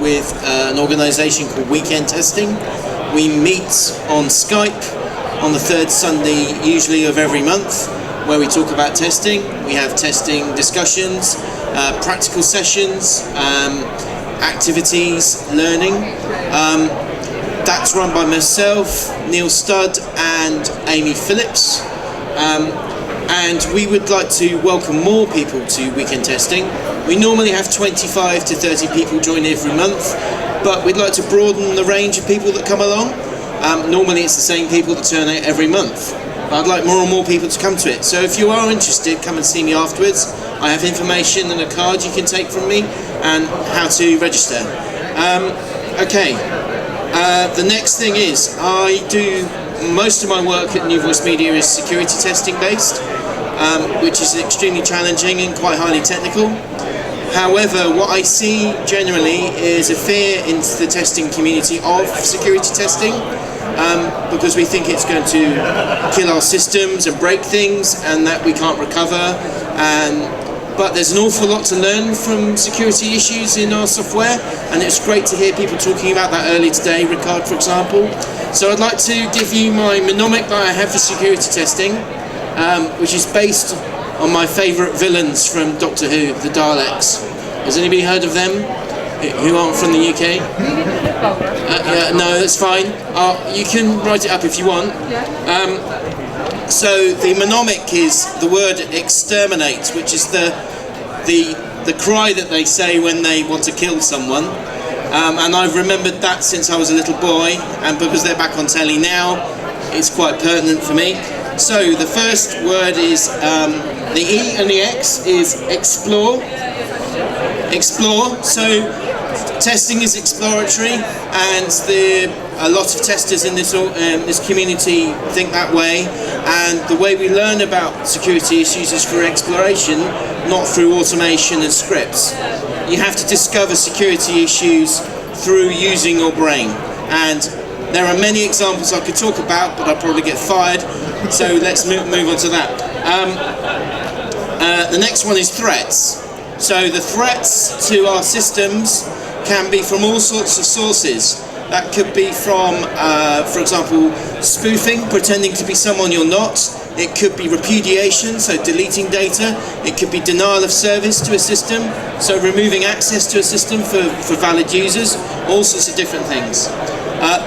with an organisation called Weekend Testing. We meet on Skype on the third Sunday, usually of every month, where we talk about testing. We have testing discussions, practical sessions, activities, learning. That's run by myself, Neil Studd and Amy Phillips. And we would like to welcome more people to Weekend Testing. We normally have 25 to 30 people join every month, but we'd like to broaden the range of people that come along. Normally it's the same people that turn out every month, but I'd like more and more people to come to it. So if you are interested, come and see me afterwards. I have information and a card you can take from me and how to register. The next thing is, I do most of my work at New Voice Media is security testing based, which is extremely challenging and quite highly technical. However, what I see generally is a fear in the testing community of security testing, because we think it's going to kill our systems and break things and that we can't recover. But there's an awful lot to learn from security issues in our software, and it's great to hear people talking about that earlier today, Ricard for example. So I'd like to give you my mnemonic that I have for security testing, which is based on my favourite villains from Doctor Who, the Daleks. Has anybody heard of them who aren't from the UK? No, that's fine. You can write it up if you want. So the mnemonic is the word exterminate, which is the cry that they say when they want to kill someone. And I've remembered that since I was a little boy, and because they're back on telly now, it's quite pertinent for me. So the first word is, the E and the X is explore. Explore. So testing is exploratory, and a lot of testers in this community think that way, and the way we learn about security issues is through exploration, not through automation and scripts. You have to discover security issues through using your brain, and there are many examples I could talk about, but I'll probably get fired, so let's move on to that. The next one is threats. So the threats to our systems can be from all sorts of sources. That could be from, for example, spoofing, pretending to be someone you're not. It could be repudiation, so deleting data. It could be denial of service to a system, so removing access to a system for valid users. All sorts of different things.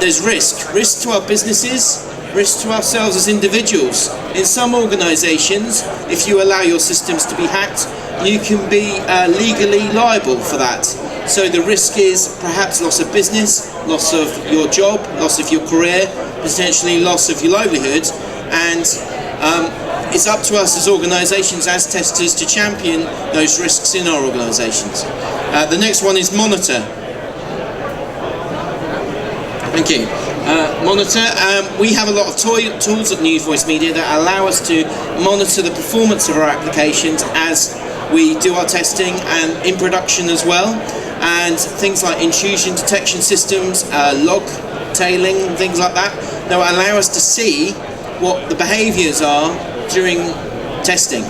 There's risk to our businesses, risk to ourselves as individuals. In some organisations, if you allow your systems to be hacked, you can be legally liable for that. So the risk is perhaps loss of business, loss of your job, loss of your career, potentially loss of your livelihood, and it's up to us as organisations, as testers, to champion those risks in our organisations. The next one is monitor. Thank you. Monitor. We have a lot of tools at New Voice Media that allow us to monitor the performance of our applications as we do our testing and in production as well. And things like intrusion detection systems, log tailing, things like that will allow us to see what the behaviours are during testing.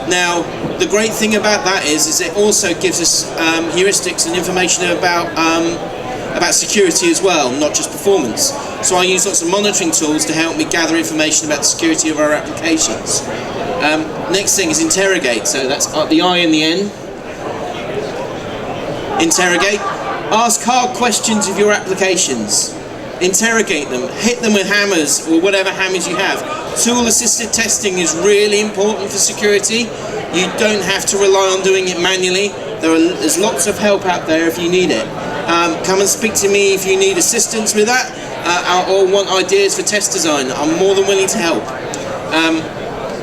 Now, the great thing about that is it also gives us heuristics and information about security as well, not just performance. So I use lots of monitoring tools to help me gather information about the security of our applications. Next thing is interrogate, so that's the I and the N. Interrogate. Ask hard questions of your applications. Interrogate them. Hit them with hammers or whatever hammers you have. Tool-assisted testing is really important for security. You don't have to rely on doing it manually. There's lots of help out there if you need it. Come and speak to me if you need assistance with that or want ideas for test design. I'm more than willing to help.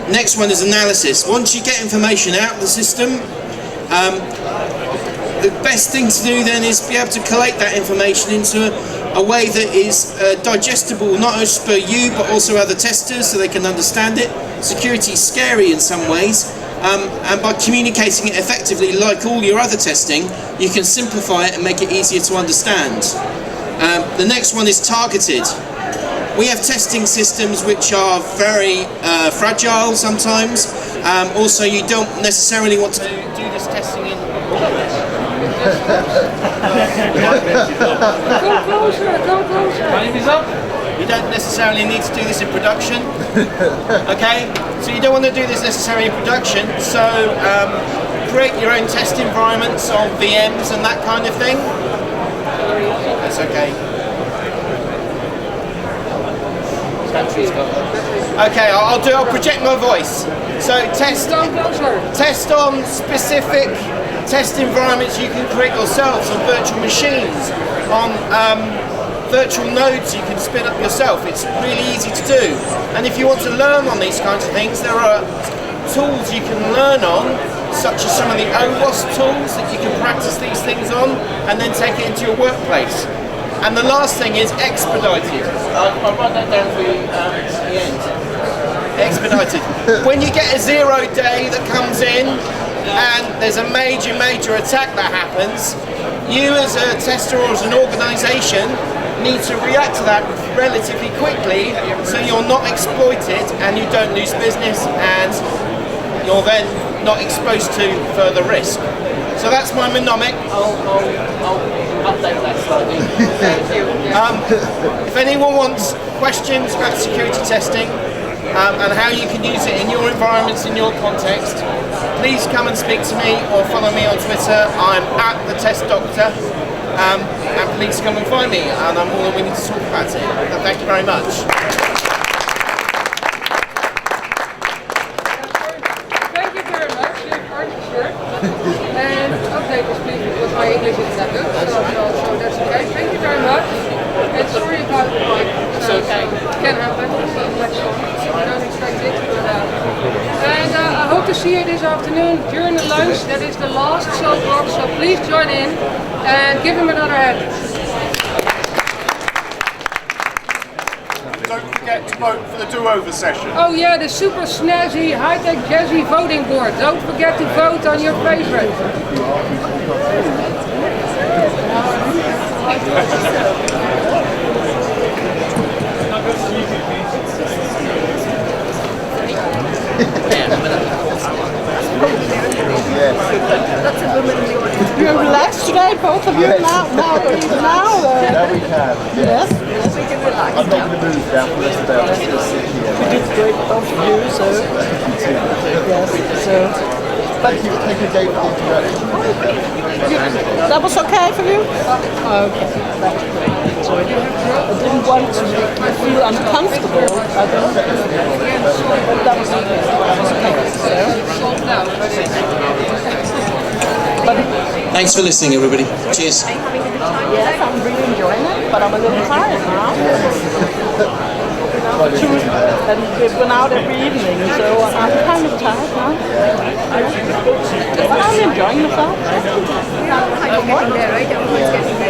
Next one is analysis. Once you get information out of the system, the best thing to do then is be able to collate that information into a way that is digestible, not just for you but also other testers so they can understand it. Security is scary in some ways, and by communicating it effectively, like all your other testing, you can simplify it and make it easier to understand. The next one is targeted. We have testing systems which are very fragile sometimes. Also, you don't necessarily want to do this testing in Come closer, come closer. Time is up. You don't necessarily need to do this in production. Okay, so you don't want to do this necessarily in production. So create your own test environments on VMs and that kind of thing. That's okay. Okay, I'll project my voice. So test on specific test environments you can create yourselves on virtual machines, on virtual nodes you can spin up yourself. It's really easy to do. And if you want to learn on these kinds of things, there are tools you can learn on, such as some of the OWASP tools that you can practice these things on and then take it into your workplace. And the last thing is expedited. I'll write that down for you at the end. Expedited. When you get a 0 day that comes in and there's a major attack that happens, you as a tester or as an organisation need to react to that relatively quickly so you're not exploited and you don't lose business and you're then not exposed to further risk. So that's my mnemonic. I'll update that slightly. If anyone wants questions about security testing and how you can use it in your environments, in your context, please come and speak to me or follow me on Twitter. I'm @TheTestDoctor. And please come and find me, and I'm more than willing to talk about it. Thank you very much. Thank you very much, sure. And update this please because my English is that good, so that's okay. Thank you very much. And sorry about the mic. It's okay. Can happen. I don't expect it, but and I hope to see you this afternoon during the lunch. That is the last soapbox, so please join in and give him another hand. Don't forget to vote for the do-over session. Oh yeah, the super snazzy, high-tech jazzy voting board. Don't forget to vote on your favorite. You're relaxed today, both of you? Now? Now we can. Yes. We can relax. I'm not going to move down for the rest of the day. I'm just going to sit here. You did great, both of you, so... Yes, so... Thank you again for the introduction. That was okay for you? Okay, that's great. So I didn't want to make you feel uncomfortable. I don't but that was okay. Thanks for listening, everybody. Cheers. Yes, I'm really enjoying it, but I'm a little tired now. And we've been out every evening, so I'm kind of tired now. But I'm enjoying myself. Kind of getting there, right? Everyone's getting there.